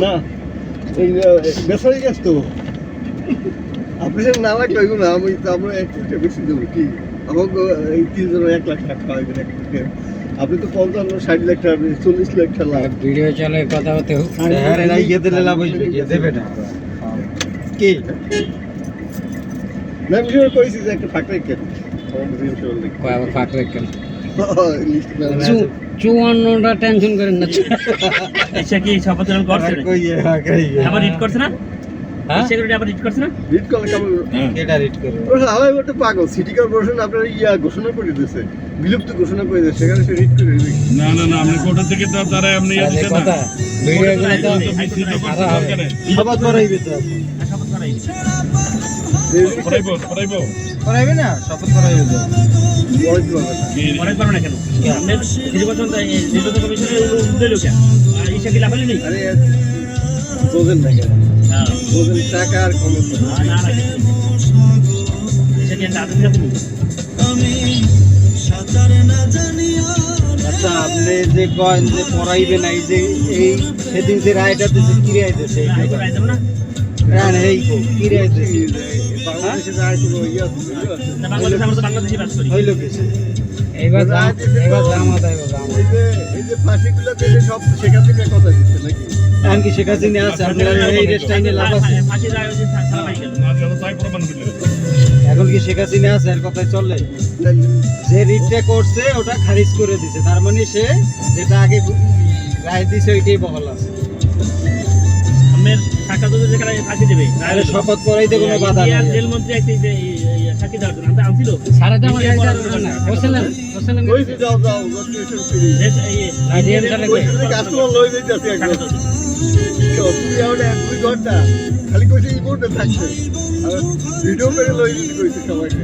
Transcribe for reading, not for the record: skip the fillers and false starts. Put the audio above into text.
না এই বেসরকারি কাজ তো আপনি না লাগলে না আমি তো আমরা একটু বেশি দেবো কি আমাকে এই 3 জন 1 লাখ টাকা পাইবেন একটা আপনি তো 50-60 লাখ টাকা 40 লাখ টাকা লাভ ভিডিও চলে কথা হতে হ্যাঁ রে নাই গেতে লাভ হইবে কে দেবে না কি না আমি শুনে কইছি যে একটা ফাঁক রেখে কয় আবার ফাঁক রেখেন লিস্ট না 54টা টেনশন করেন না আচ্ছা কি শপথ গ্রহণ করছে না? কই কই আবার রিড করছে না? হ্যাঁ সিকিউরিটি আবার রিড করছে না? রিড করলে কেমন এটা রিড করে ওরা আলাই একটা পাগল সিটি কর্পোরেশন আপনার ঘোষণা করে দিয়েছে বিলুপ্ত ঘোষণা করে দিয়েছে সেখানে সে রিড করে দিবে না না না আপনি কোটা থেকে তো তারা এমনি আরে দিতে কথা না ভিডিও গুলো তো আরা হবে শপথ করাইবে তো শপথ করাই পড়াইবো করাইবে না শপথ করাইবে তো বড় দিতে পারবে না। পড়াই পারো না কেন? আমাদের নির্বাচন নির্বাচন কমিশনের উদ্যোগ লোক আর ইসা কি লাফালি নেই? আরে বোঝেন না কেন হ্যাঁ বোঝেন টাকা আর ক্ষমতা না না ইসা কি আদমি না তুমি? আচ্ছা আপনি যে কয়েন যে পড়াইবে না এই যে এই সেদিন যে রায়টা দিছে কি রায় দিছে না এই রায় দেব না? রায় এই কি রায় দিছে বাংলাদেশে যায় কোনো ইয়ে আছে না বাংলাদেশে আমরা তো বাংলাদেশে বাস করি। হইল কিছু এইবার জামাত আইবো জামাত এই যে ফাঁসিগুলো দেশে সব শেখা থেকে কথা দিচ্ছে নাকি এখন কি শেখ হাসিনা আছে আপনার এই রেস্টাইনে লাভ আছে ফাঁসি রায় হয়েছে সারা পাই গেল। না যত তাই প্রমাণ দিলে এখন কি শেখ হাসিনা আছে এর কথাই চলে যে রিটটা করছে ওটা খারিজ করে দিছে তার মানে সে যেটা আগে রায় দিছে ওইটাই বহাল আছে আমের টাকা তো যেখানে ফাঁসি দেবে তাহলে শপথ করাইতে কোনো বাধা ইন্ডিয়ার নেই জেল মন্ত্রী একটা সাক্ষী দেওয়ার জন্য আমরা আনছিল সারা জামাত না বসলেন বসলেন ওই যে যাও যাও রেস্ট্রিকশন ফ্রি আইডিএম সালে কই কাস্টমার লই যাইতাছে একদম তুমি আউটে 2 ঘন্টা খালি কইছে এই বোর্ডে থাকছে আর ভিডিও করে লই দিতে কইছে সবাইকে